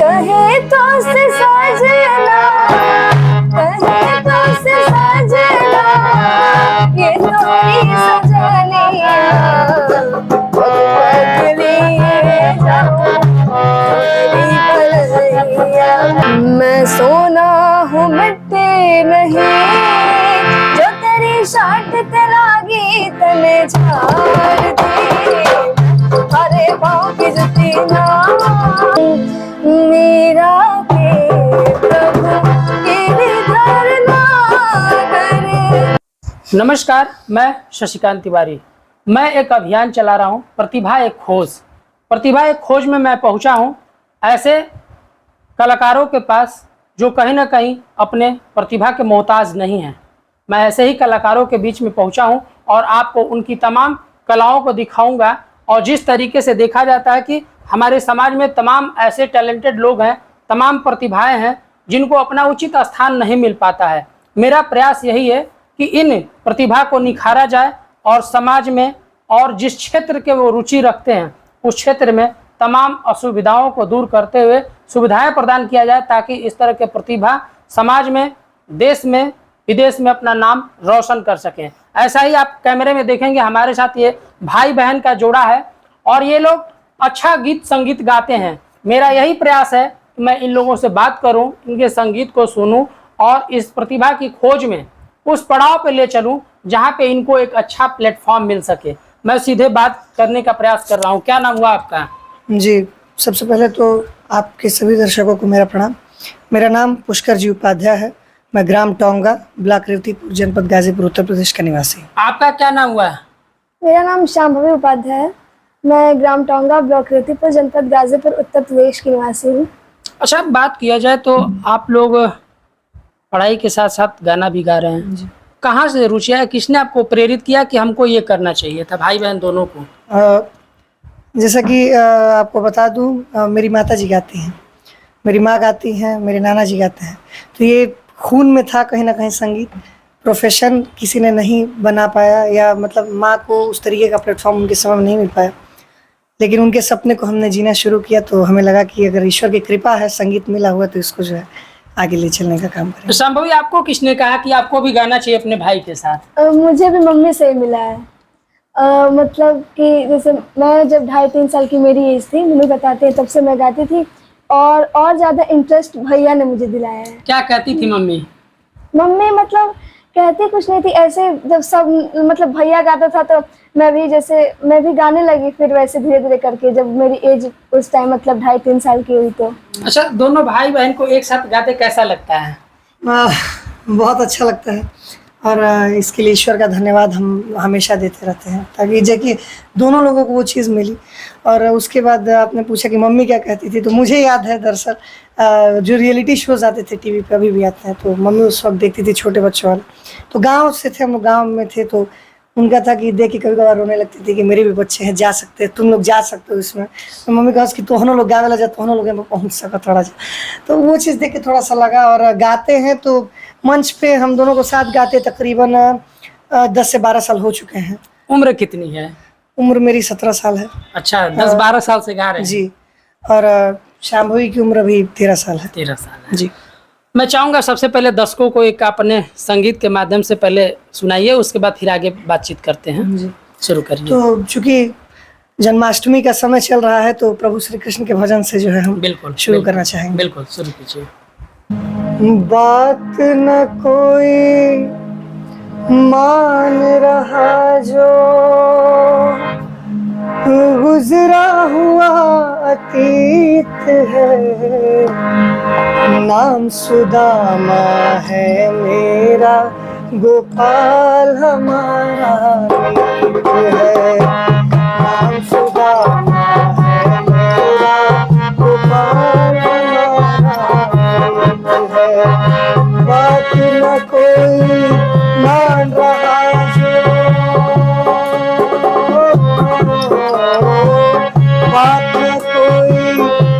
कहे तो से सजना, कहे तो से सजना, ये थोड़ी सजनिया बदले जाओ तेरी भलैया। मैं सोना हूँ मिट्टी नहीं, जो तेरी शाट ते लागी तने झाड़ दे। अरे पाँव की जुती ना मेरा के प्रभु गिरधर ना करे। नमस्कार, मैं शशिकांत तिवारी। मैं एक अभियान चला रहा हूँ, प्रतिभा एक खोज। प्रतिभा एक खोज में मैं पहुँचा हूँ ऐसे कलाकारों के पास जो कहीं ना कहीं अपने प्रतिभा के मोहताज नहीं हैं। मैं ऐसे ही कलाकारों के बीच में पहुँचा हूँ और आपको उनकी तमाम कलाओं को दिखाऊंगा। और जिस तरीके से देखा जाता है कि हमारे समाज में तमाम ऐसे टैलेंटेड लोग हैं, तमाम प्रतिभाएं हैं जिनको अपना उचित स्थान नहीं मिल पाता है। मेरा प्रयास यही है कि इन प्रतिभा को निखारा जाए और समाज में और जिस क्षेत्र के वो रुचि रखते हैं उस क्षेत्र में तमाम असुविधाओं को दूर करते हुए सुविधाएं प्रदान किया जाए, ताकि इस तरह के प्रतिभा समाज में, देश में, विदेश में अपना नाम रोशन कर सकें। ऐसा ही आप कैमरे में देखेंगे हमारे साथ ये भाई बहन का जोड़ा है और ये लोग अच्छा गीत संगीत गाते हैं। मेरा यही प्रयास है कि मैं इन लोगों से बात करूं, इनके संगीत को सुनूं और इस प्रतिभा की खोज में उस पड़ाव पे ले चलूं जहां पे इनको एक अच्छा प्लेटफॉर्म मिल सके। मैं सीधे बात करने का प्रयास कर रहा हूं। क्या नाम हुआ आपका? जी, सबसे पहले तो आपके सभी दर्शकों को मेरा प्रणाम। मेरा नाम पुष्कर जी उपाध्याय है। मैं ग्राम टोंगा, ब्लॉक रेवतीपुर, जनपद गाजीपुर, उत्तर प्रदेश का निवासी हूँ। आपका क्या नाम हुआ? मेरा नाम शांभवी उपाध्याय है। मैं ग्राम टोंगा, ब्लॉक रेवतीपुर, जनपद गाजीपुर, उत्तर प्रदेश की निवासी हूँ। अच्छा, बात किया जाए तो आप लोग पढ़ाई के साथ साथ गाना भी गा रहे हैं। कहाँ से रुचि है? किसने आपको प्रेरित किया कि हमको ये करना चाहिए था, भाई बहन दोनों को? जैसा कि आपको बता दूं, मेरी माता जी गाती हैं, मेरी माँ गाती हैं, मेरे नाना जी गाते हैं। तो ये खून में था कहीं ना कहीं संगीत। प्रोफेशन किसी ने नहीं बना पाया, या मतलब माँ को उस तरीके का प्लेटफॉर्म उनके समय में नहीं मिल पाया, लेकिन उनके सपने को हमने जीना शुरू किया। तो हमें लगा कि अगर ईश्वर की कृपा है, संगीत मिला हुआ, तो इसको जो है आगे ले चलने का काम करें। तो संभवी, आपको किसने कहा कि आपको भी गाना चाहिए अपने भाई के साथ? मुझे भी मम्मी से ही मिला है। मतलब कि जैसे मैं जब 2.5-3 साल की मेरी एज थी, मम्मी बताते हैं, तब से मैं गाती थी और ज़्यादा इंटरेस्ट भैया ने मुझे दिलाया है। क्या कहती थी मम्मी? मम्मी मतलब कहती कुछ नहीं थी, ऐसे जब सब मतलब भैया गाता था तो मैं भी गाने लगी। फिर वैसे धीरे धीरे करके जब मेरी एज उस टाइम मतलब 2.5-3 साल की हुई तो। अच्छा, दोनों भाई बहन को एक साथ गाते कैसा लगता है? बहुत अच्छा लगता है और इसके लिए ईश्वर का धन्यवाद हम हमेशा देते रहते हैं, ताकि जबकि दोनों लोगों को वो चीज़ मिली। और उसके बाद आपने पूछा कि मम्मी क्या कहती थी, तो मुझे याद है दरअसल जो रियलिटी शोज़ आते थे टीवी पे, अभी भी आते हैं, तो मम्मी उस वक्त देखती थी, छोटे बच्चों वाले। तो गांव से थे हम लोग, गाँव में थे, तो उनका था कि देख के कभी कभार रोने लगती थी कि मेरे भी बच्चे हैं, जा सकते हैं, तुम लोग जा सकते हो इसमें। तो मम्मी कहा कि तोहनों लोग गावे जा, तोहनों लोग में पहुँच सका थोड़ा सा। तो वो चीज़ देख के थोड़ा सा लगा। और गाते हैं तो मंच पे हम दोनों को साथ गाते तकरीबन 10 से 12 साल हो चुके हैं। उम्र कितनी है? उम्र मेरी 17 साल है। अच्छा, 10-12 साल से गा रहे हैं जी। और शांभवी की उम्र अभी 13 साल है। 13 साल है जी। मैं चाहूँगा सबसे पहले दर्शकों को एक अपने संगीत के माध्यम से पहले सुनाइए, उसके बाद फिर आगे बातचीत करते हैं। जी, शुरू करिए। तो चूँकि जन्माष्टमी का समय चल रहा है, तो प्रभु श्री कृष्ण के भजन से जो है हम बिल्कुल शुरू करना चाहेंगे। बिल्कुल, शुरू कीजिए। बात न कोई मान रहा जो गुजरा हुआ अतीत है, नाम सुदामा है मेरा, गोपाल हमारा मीत है। नाम सुदामा है मेरा, गोपाल हमारा मीत है। बात न कोई मान रहा जो, बात न कोई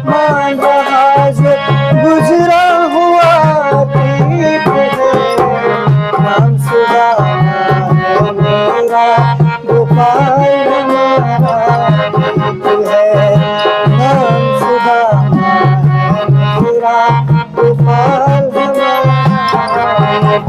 मान रहा जो गुजरा हुआ अतीत है। नाम सुदामा है मेरा, गोपाल मेरा गोपाल हमारा है।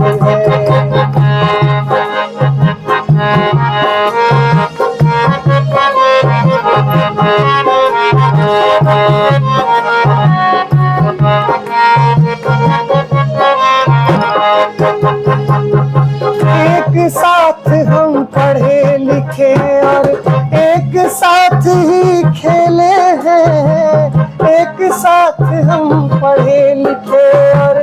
एक साथ हम पढ़े लिखे और एक साथ ही खेले हैं, एक साथ हम पढ़े लिखे और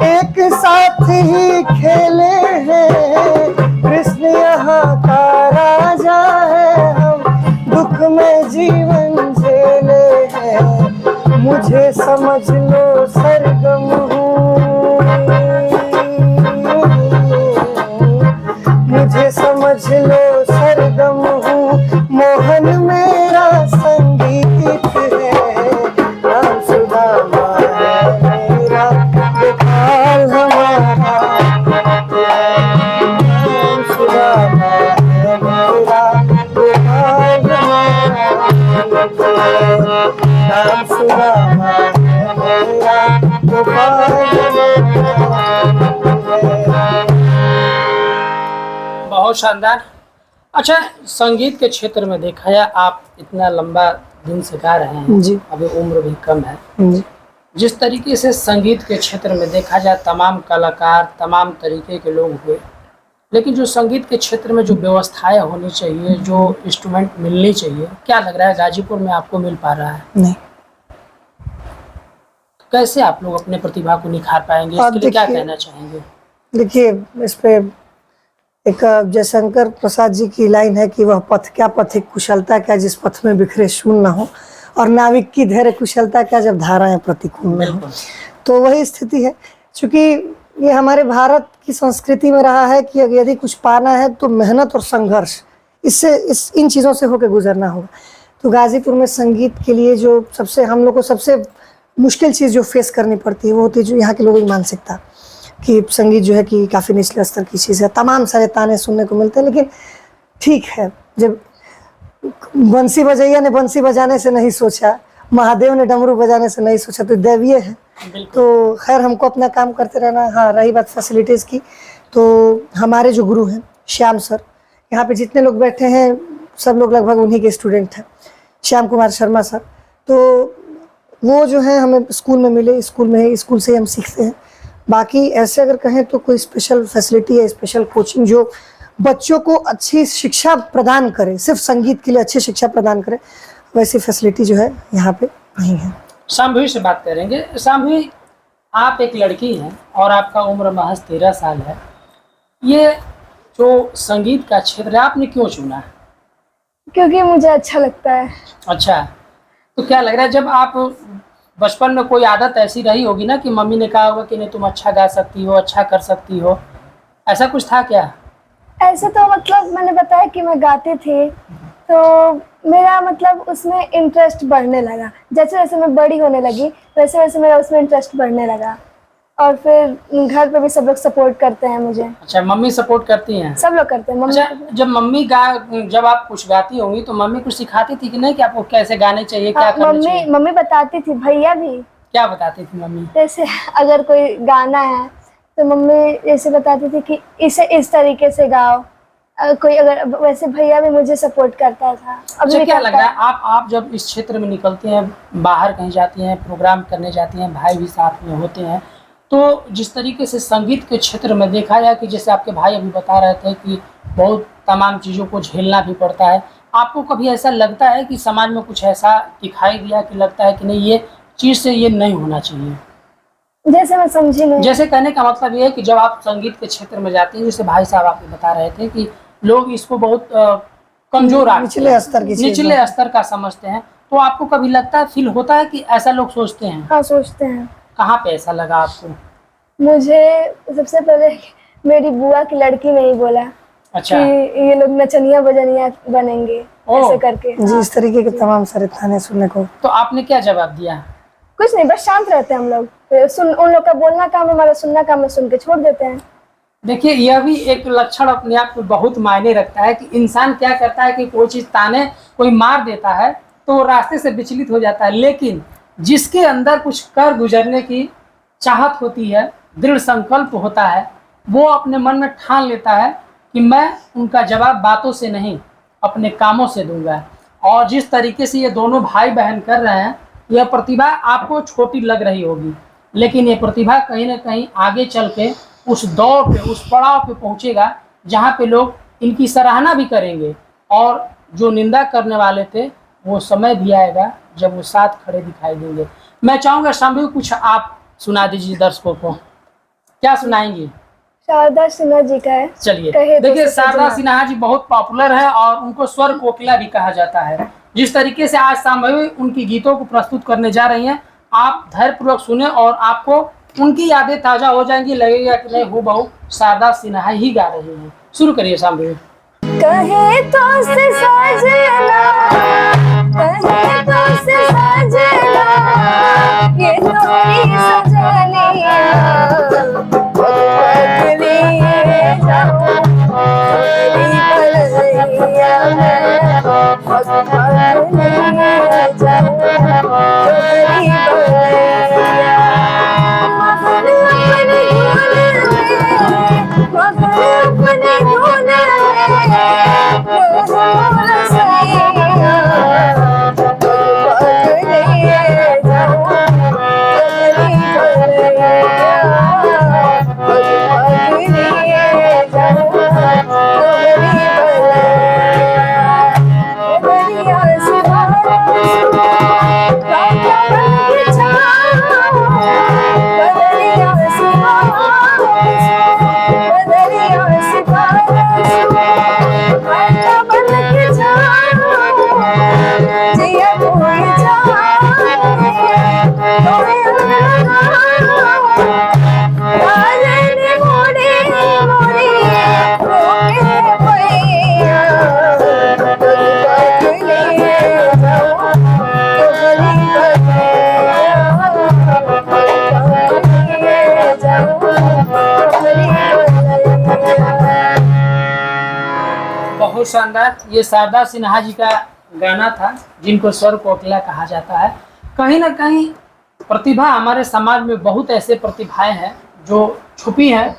एक साथ ही खेले हैं। कृष्ण यहाँ का राजा है, हम दुख में जीवन झेले हैं। मुझे समझ लो सरगम हूँ, मुझे समझ लो सरगम हूँ, मोहन मेरा संगीत है। राम सुदामा है मेरा गोपाल हमारा, राम सुदामा है मेरा गोपाल हमारा, राम सुदामा है मेरा गोपाल हमारा। बहुत शानदार। अच्छा, संगीत के क्षेत्र में देखा जाए, आप इतना लंबा दिन से गा रहे हैं जी। अभी उम्र भी कम है। जी। जिस तरीके से संगीत के क्षेत्र में देखा जाए तमाम कलाकार तमाम तरीके के लोग हुए, लेकिन जो संगीत के क्षेत्र में जो व्यवस्थाएं होनी चाहिए, जो इंस्ट्रूमेंट मिलनी चाहिए, क्या लग रहा है गाजीपुर में आपको मिल पा रहा है? नहीं। कैसे आप लोग अपने प्रतिभा को निखार पाएंगे, आप इसके लिए क्या देखिए- कहना चाहेंगे? देखिए, इस पे एक जयशंकर प्रसाद जी की लाइन है कि वह पथ क्या पथिक कुशलता क्या जिस पथ में बिखरे शून्य न हो, और नाविक की धैर्य कुशलता क्या जब धाराएं प्रतिकूल न हो। बिल्कुल। तो वही स्थिति है, क्योंकि ये हमारे भारत की संस्कृति में रहा है कि यदि कुछ पाना है तो मेहनत और संघर्ष, इन चीज़ों से होकर गुजरना होगा। तो गाजीपुर में संगीत के लिए जो सबसे हम लोग को सबसे मुश्किल चीज़ जो फेस करनी पड़ती है वो होती है जो यहाँ के लोगों की मानसिकता, कि संगीत जो है कि काफ़ी निचले स्तर की चीज़ है। तमाम सारे ताने सुनने को मिलते हैं, लेकिन ठीक है, जब बंसी बजैया ने बंसी बजाने से नहीं सोचा, महादेव ने डमरू बजाने से नहीं सोचा, तो दैवीय है। तो खैर हमको अपना काम करते रहना। हाँ, रही बात फैसिलिटीज़ की, तो हमारे जो गुरु हैं श्याम सर, यहाँ पे जितने लोग बैठे हैं सब लोग लगभग उन्हीं के स्टूडेंट हैं, श्याम कुमार शर्मा सर। तो वो जो है हमें स्कूल में मिले, स्कूल से हम सीखते हैं। बाकी ऐसे अगर कहें तो कोई स्पेशल फैसिलिटी है, स्पेशल कोचिंग जो बच्चों को अच्छी शिक्षा प्रदान करे, सिर्फ संगीत के लिए अच्छी शिक्षा प्रदान करे, वैसी फैसिलिटी जो है यहाँ पे नहीं है। शाम्भवी से बात करेंगे। शाम्भवी, आप एक लड़की हैं और आपका उम्र महज 13 साल है। ये जो संगीत का क्षेत्र है आपने क्यों चुना? क्योंकि मुझे अच्छा लगता है। अच्छा, तो क्या लग रहा है जब आप बचपन में कोई आदत ऐसी रही होगी ना कि मम्मी ने कहा होगा कि नहीं तुम अच्छा गा सकती हो, अच्छा कर सकती हो, ऐसा कुछ था क्या? ऐसे तो मतलब मैंने बताया कि मैं गाती थी, तो मेरा मतलब उसमें इंटरेस्ट बढ़ने लगा। जैसे जैसे मैं बड़ी होने लगी वैसे वैसे मेरा उसमें इंटरेस्ट बढ़ने लगा, और फिर घर पे भी सब लोग सपोर्ट करते हैं मुझे। अच्छा, मम्मी सपोर्ट करती हैं? सब लोग करते हैं। अच्छा, जब आप कुछ गाती होंगी तो मम्मी कुछ सिखाती थी कि नहीं कि आपको कैसे गाने चाहिए, क्या करना चाहिए? मम्मी बताती थी, भैया भी। क्या बताती थी मम्मी? जैसे अगर कोई गाना है तो मम्मी जैसे बताती थी कि इसे इस तरीके से गाओ। कोई अगर वैसे भैया भी मुझे सपोर्ट करता था। अच्छा, क्या लग रहा है आप जब इस क्षेत्र में निकलती हैं, बाहर कहीं जाती हैं, प्रोग्राम करने जाती हैं, भाई भी साथ में होते हैं, तो जिस तरीके से संगीत के क्षेत्र में देखा जाए कि जैसे आपके भाई अभी बता रहे थे कि बहुत तमाम चीज़ों को झेलना भी पड़ता है, आपको कभी ऐसा लगता है कि समाज में कुछ ऐसा दिखाई दिया कि लगता है कि नहीं ये चीज़ से ये नहीं होना चाहिए? जैसे मैं समझी नहीं। जैसे कहने का मतलब ये है कि जब आप संगीत के क्षेत्र में जाते हैं, जैसे भाई साहब आपको बता रहे थे कि लोग इसको बहुत कमजोर निचले स्तर की चीज़, निचले स्तर का समझते हैं, तो आपको कभी लगता है, फील होता है कि ऐसा लोग सोचते हैं? हाँ, सोचते हैं। कहाँ पे ऐसा लगा आपको? मुझे सबसे पहले मेरी बुआ की लड़की ने ही बोला। अच्छा। कि ये लोग नचनिया बजनिया बनेंगे ऐसे करके। जी, इस तरीके के तमाम सारे ताने सुनने को। तो आपने क्या जवाब दिया? कुछ नहीं, बस शांत रहते हैं हम लोग। उन लोग का बोलना काम, हमारा सुनना काम है, सुन के छोड़ देते हैं। देखिए, यह भी एक लक्षण अपने आप में बहुत मायने रखता है कि इंसान क्या करता है कि कोई चीज़ ताने कोई मार देता है तो वो रास्ते से विचलित हो जाता है, लेकिन जिसके अंदर कुछ कर गुजरने की चाहत होती है, दृढ़ संकल्प होता है, वो अपने मन में ठान लेता है कि मैं उनका जवाब बातों से नहीं अपने कामों से दूंगा। और जिस तरीके से ये दोनों भाई बहन कर रहे हैं, यह प्रतिभा आपको छोटी लग रही होगी, लेकिन ये प्रतिभा कहीं ना कहीं आगे चल के उस दौर पे, उस पड़ाव पे पहुंचेगा जहाँ पे लोग इनकी सराहना भी करेंगे, और जो निंदा करने वाले थे वो समय भी आएगा जब वो साथ खड़े दिखाई देंगे। मैं चाहूँगा शाम्भवी कुछ आप सुना दीजिए दर्शकों को, क्या सुनाएंगी? शारदा सिन्हा जी का है। चलिए कहे तो देखिए, सच शारदा सजना। सिन्हा जी बहुत पॉपुलर है और उनको स्वर कोकिला भी कहा जाता है। जिस तरीके से आज शाम्भवी उनकी गीतों को प्रस्तुत करने जा रही हैं, आप धैर्यपूर्वक सुने और आपको उनकी यादें ताजा हो जाएंगी, लगेगा कि नहीं हूबहू शारदा सिन्हा ही गा रही हैं। शुरू करिए शाम्भवी। कहे तो से सजना, कहे तो से सजना, ये तोरी सजनिया पगली जाओ तेरी बलैया में, पगली जाओ तेरी बलैया। मगर अपनी धुन में, मगर अपनी धुन बहुत शानदार, ये शारदा सिन्हा जी का गाना था जिनको स्वर कोकिला कहा जाता है। कहीं ना कहीं प्रतिभा, हमारे समाज में बहुत ऐसे प्रतिभाएं हैं जो छुपी हैं,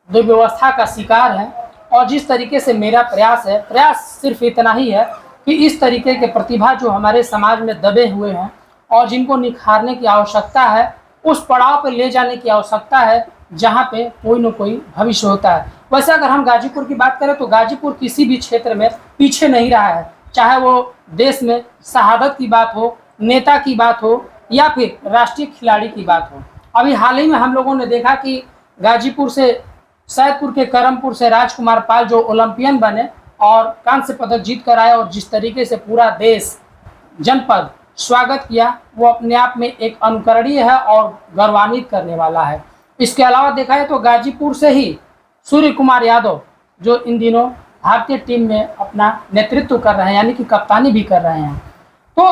दुर्व्यवस्था का शिकार हैं, और जिस तरीके से मेरा प्रयास सिर्फ इतना ही है कि इस तरीके के प्रतिभा जो हमारे समाज में दबे हुए हैं और जिनको निखारने की आवश्यकता है, उस पड़ाव पर ले जाने की आवश्यकता है जहाँ पे कोई न कोई भविष्य होता है। वैसे अगर हम गाजीपुर की बात करें तो गाजीपुर किसी भी क्षेत्र में पीछे नहीं रहा है, चाहे वो देश में शहादत की बात हो, नेता की बात हो, या फिर राष्ट्रीय खिलाड़ी की बात हो। अभी हाल ही में हम लोगों ने देखा कि गाजीपुर से, सैदपुर के करमपुर से राजकुमार पाल जो ओलंपियन बने और कांस्य पदक जीत कर आए, और जिस तरीके से पूरा देश, जनपद स्वागत किया, वो अपने आप में एक अनुकरणीय है और गौरवान्वित करने वाला है। इसके अलावा देखा जाए तो गाजीपुर से ही सूर्य कुमार यादव जो इन दिनों भारतीय टीम में अपना नेतृत्व कर रहे हैं, यानी कि कप्तानी भी कर रहे हैं। तो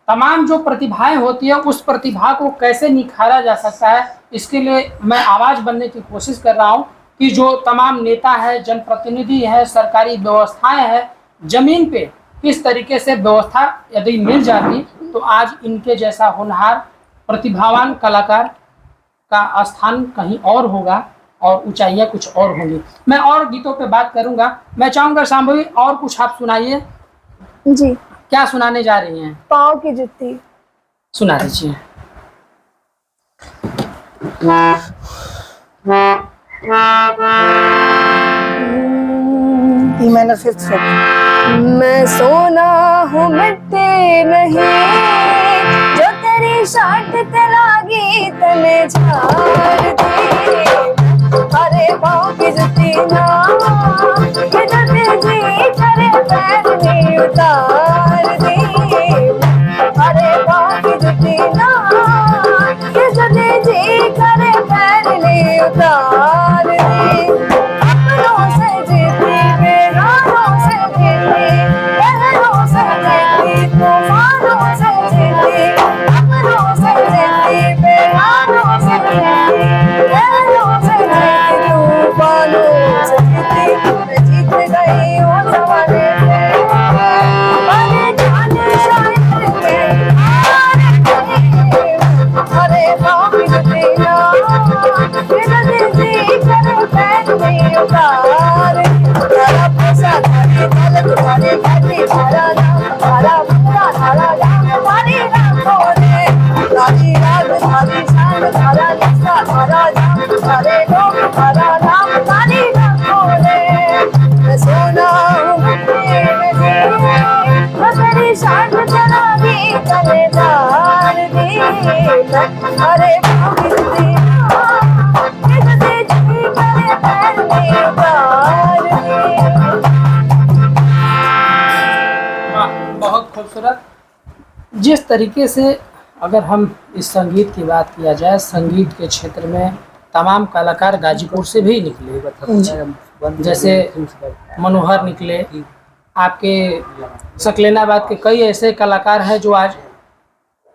तमाम जो प्रतिभाएं होती है, उस प्रतिभा को कैसे निखारा जा सकता है, इसके लिए मैं आवाज़ बनने की कोशिश कर रहा हूं कि जो तमाम नेता है, जनप्रतिनिधि है, सरकारी व्यवस्थाएं हैं, जमीन पे किस तरीके से व्यवस्था यदि मिल जाती तो आज इनके जैसा होनहार प्रतिभावान कलाकार का स्थान कहीं और होगा और ऊंचाइयां कुछ और होंगी। मैं और गीतों पे बात करूंगा। मैं चाहूंगा शाम्भवी और कुछ आप सुनाइए। जी, क्या सुनाने जा रही हैं? पाँव की जुत्ती। सुना दीजिए। E minor fifth set. मैं सोना हूँ मिट्टी नहीं, जो तेरी शाट ते लागी तने झाड़ दे। अरे पाँव की जुत्ती ना, ये जो तेजी करे पैर में उतार दे। अरे पाँव की जुत्ती ना, ये जो तेजी करे पैर में उतार दे। अपनों से जीती, बेगानों से जीती, बहनों से जीती, तूफानों से जीती। अपनों से जीती, बेगानों से जीती, बहनों से जीती, तूफानों से राग धारी शान धारा निष्ठा धारा जाम धारे लोग धारा नाम धारी बोले मैं सोना हूँ मैं तेरी शान चलागी कलेदार दी अरे भाभी बहुत खूबसूरत। जिस तरीके से अगर हम इस संगीत की बात किया जाए, संगीत के क्षेत्र में तमाम कलाकार गाजीपुर से भी निकले, जैसे मनोहर निकले, आपके सकलेनाबाद के कई ऐसे कलाकार हैं जो आज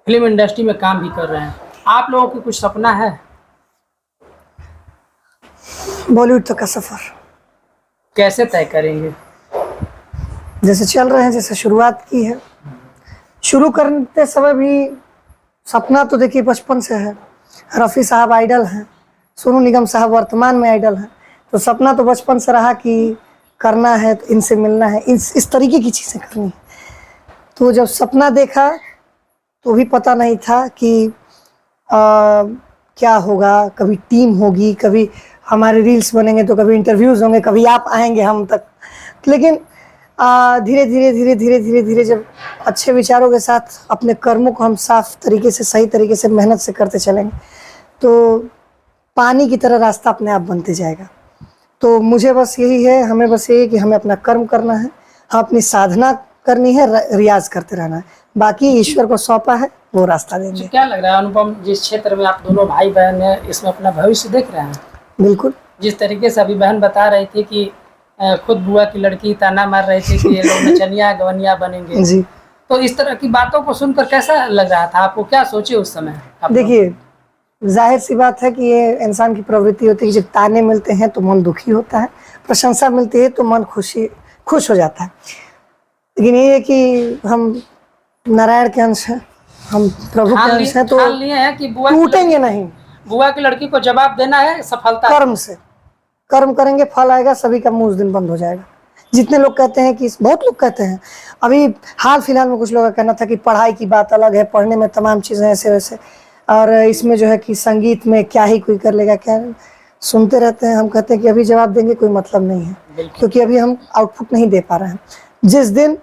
फिल्म इंडस्ट्री में काम भी कर रहे हैं। आप लोगों की कुछ सपना है? बॉलीवुड तक का सफ़र कैसे तय करेंगे? जैसे चल रहे हैं, जैसे शुरुआत की है, शुरू करते समय भी सपना तो देखिए बचपन से है। रफ़ी साहब आइडल हैं, सोनू निगम साहब वर्तमान में आइडल हैं, तो सपना तो बचपन से रहा कि करना है, तो इनसे मिलना है, इस तरीके की चीज़ें करनी है। तो जब सपना देखा तो भी पता नहीं था कि क्या होगा, कभी टीम होगी, कभी हमारे रील्स बनेंगे, तो कभी इंटरव्यूज़ होंगे, कभी आप आएंगे हम तक। लेकिन धीरे धीरे जब अच्छे विचारों के साथ अपने कर्मों को हम साफ तरीके से, सही तरीके से, मेहनत से करते चलेंगे तो पानी की तरह रास्ता अपने आप बनते जाएगा। तो मुझे बस यही है, हमें बस यही कि हमें अपना कर्म करना है, हम अपनी साधना करनी है, रियाज करते रहना है, बाकी ईश्वर को सौंपा है, वो रास्ता देंगे। क्या लग रहा है अनुपम, जिस क्षेत्र में आप दोनों भाई बहन हैं, इसमें अपना भविष्य देख रहे हैं? बिल्कुल। जिस तरीके से अभी बहन बता रही थी कि खुद बुआ की लड़की ताना मार रही थी कि ये लोग नचनिया गवनिया बनेंगे जी, तो इस तरह की बातों को सुनकर कैसा लग रहा था आपको? क्या सोचे उस समय? देखिए, जाहिर सी बात है कि ये इंसान की प्रवृत्ति होती है कि जब ताने मिलते हैं तो मन दुखी होता है, प्रशंसा मिलती है तो मन खुश हो जाता है। लेकिन ये है कि हम नारायण के अंश हैं, हम प्रभु के अंश हैं, तो ठान लिए हैं कि बुआ टूटेंगे नहीं। बुआ की लड़की को जवाब देना है सफलता कर्म से, कर्म करेंगे, फल आएगा, सभी का मुंह उस दिन बंद हो जाएगा। जितने लोग कहते हैं कि, बहुत लोग कहते हैं, अभी हाल फिलहाल में कुछ लोगों का कहना था कि पढ़ाई की बात अलग है, पढ़ने में तमाम चीज़ें ऐसे वैसे, और इसमें जो है कि संगीत में क्या ही कोई कर लेगा, क्या सुनते रहते हैं। हम कहते हैं कि अभी जवाब देंगे कोई मतलब नहीं है, क्योंकि अभी हम आउटपुट नहीं दे पा रहे हैं। जिस दिन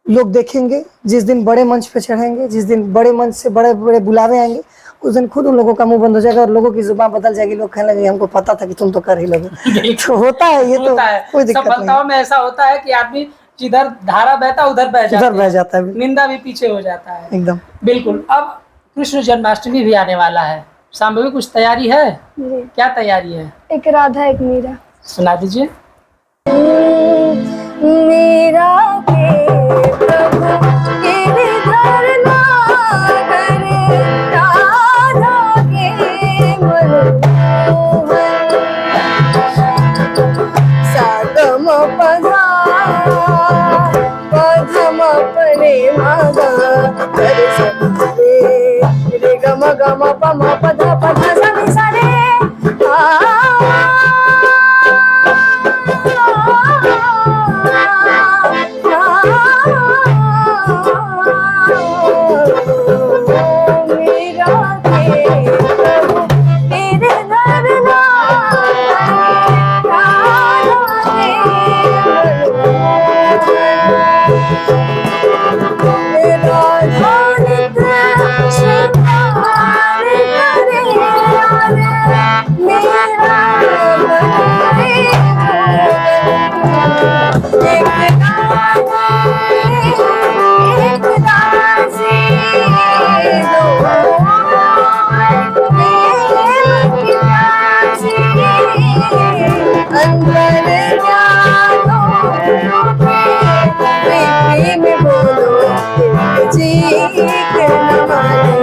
लोग देखेंगे, जिस दिन बड़े मंच पे चढ़ेंगे, जिस दिन बड़े मंच से बड़े बड़े बुलावे आएंगे, उस दिन खुद उन लोगों का मुंह बंद हो जाएगा और लोगों की जुबान बदल जाएगी। लोग कहने लगे हमको पता था कि तुम तो कर ही लोगे। तो होता है, ये तो कोई दिक्कत नहीं। सफलताओं में ऐसा होता है कि आदमी जिधर धारा बहता उधर बह जाता है, निंदा भी पीछे हो जाता है। एकदम बिल्कुल। अब कृष्ण जन्माष्टमी भी आने वाला है, शाम्भवी कुछ तैयारी है? क्या तैयारी है? एक राधा एक मीरा सुना दीजिए। मेरा के प्रभु गिरधर नागर राधा के मनोहर सागम पधा पधम परे मगा कर सरे रे गम गम पम पध पध सनि सरे में बोलो जी के नमन